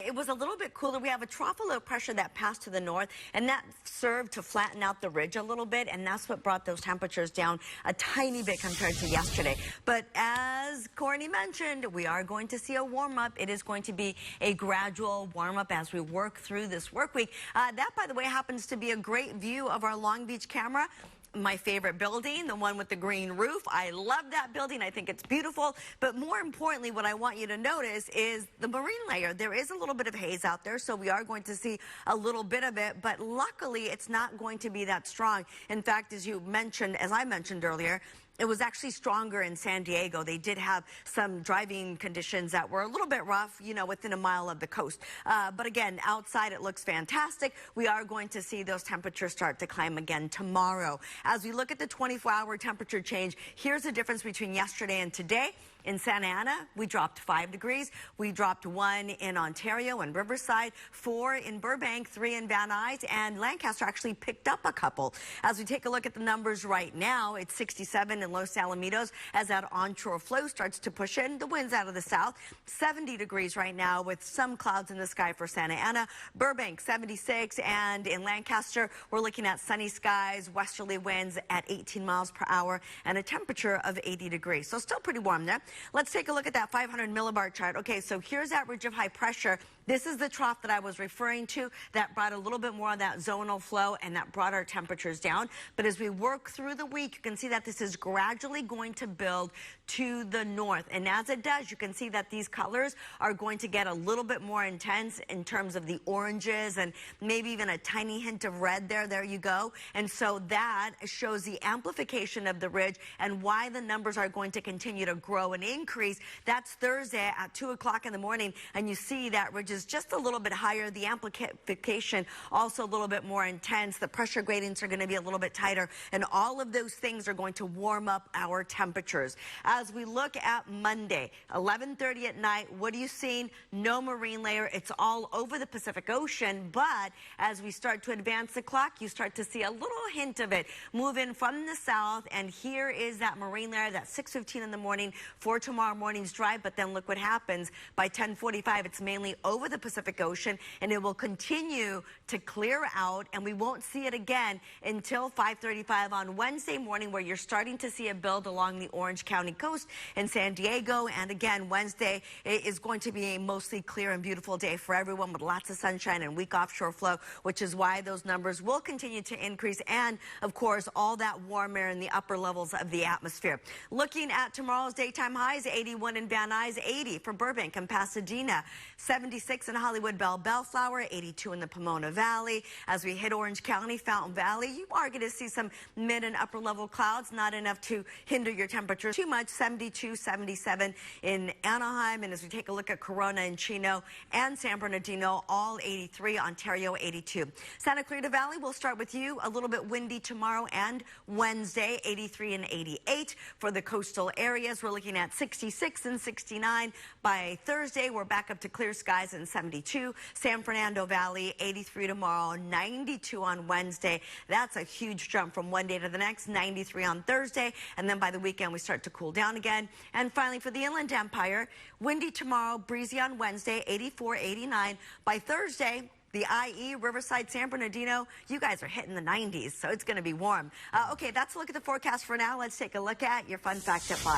it was a little bit cooler. We have a trough of low pressure that passed to the north, and that served to flatten out the ridge a little bit, and that's what brought those temperatures down a tiny bit compared to yesterday. But as Courtney mentioned, we are going to see a warm-up. It is going to be a gradual warm-up as we work through this work week. That, by the way, happens to be a great view of our Long Beach camera. My favorite building, the one with the green roof. I love that building. I think it's beautiful. But more importantly, what I want you to notice is the marine layer. There is a little bit of haze out there, so we are going to see a little bit of it. But luckily, it's not going to be that strong. In fact, as I mentioned earlier, it was actually stronger in San Diego. They did have some driving conditions that were a little bit rough, you know, within a mile of the coast. But again, outside it looks fantastic. We are going to see those temperatures start to climb again tomorrow. As we look at the 24-hour temperature change, here's the difference between yesterday and today. In Santa Ana, we dropped 5 degrees. We dropped 1 in Ontario and Riverside, 4 in Burbank, 3 in Van Nuys, and Lancaster actually picked up a couple. As we take a look at the numbers right now, it's 67 in Los Alamitos as that onshore flow starts to push in. The winds out of the south, 70 degrees right now with some clouds in the sky for Santa Ana. Burbank, 76, and in Lancaster, we're looking at sunny skies, westerly winds at 18 miles per hour, and a temperature of 80 degrees. So still pretty warm there. Let's take a look at that 500 millibar chart. Okay, so here's that ridge of high pressure. This is the trough that I was referring to that brought a little bit more of that zonal flow and that brought our temperatures down. But as we work through the week, you can see that this is gradually going to build to the north. And as it does, you can see that these colors are going to get a little bit more intense in terms of the oranges and maybe even a tiny hint of red there. There you go. And so that shows the amplification of the ridge and why the numbers are going to continue to grow and increase. That's Thursday at 2 o'clock in the morning. And you see that ridge is just a little bit higher. The amplification also a little bit more intense. The pressure gradients are going to be a little bit tighter. And all of those things are going to warm up our temperatures. As we look at Monday, 11:30 at night, what are you seeing? No marine layer. It's all over the Pacific Ocean. But as we start to advance the clock, you start to see a little hint of it move in from the south. And here is that marine layer, that 6:15 in the morning for tomorrow morning's drive. But then look what happens. By 10:45, it's mainly over the Pacific Ocean, and it will continue to clear out, and we won't see it again until 5:35 on Wednesday morning, where you're starting to see it build along the Orange County coast in San Diego. And again, Wednesday is going to be a mostly clear and beautiful day for everyone with lots of sunshine and weak offshore flow, which is why those numbers will continue to increase. And of course, all that warm air in the upper levels of the atmosphere. Looking at tomorrow's daytime highs, 81 in Van Nuys, 80 for Burbank and Pasadena, 76 in Hollywood Bellflower, 82 in the Pomona Valley. As we hit Orange County, Fountain Valley, you are going to see some mid and upper level clouds, not enough to hinder your temperature too much. 72, 77 in Anaheim. And as we take a look at Corona and Chino and San Bernardino, all 83, Ontario 82. Santa Clarita Valley, we'll start with you. A little bit windy tomorrow and Wednesday, 83 and 88 for the coastal areas. We're looking at 66 and 69 by Thursday. We're back up to clear skies and 72. San Fernando Valley, 83 tomorrow, 92 on Wednesday. That's a huge jump from one day to the next. 93 on Thursday, and then by the weekend we start to cool down again. And finally, for the Inland Empire, windy tomorrow, breezy on Wednesday, 84, 89 by Thursday. The IE, Riverside, San Bernardino, you guys are hitting the 90s, so it's going to be warm. Okay, that's a look at the forecast for now. Let's take a look at your fun fact at 5.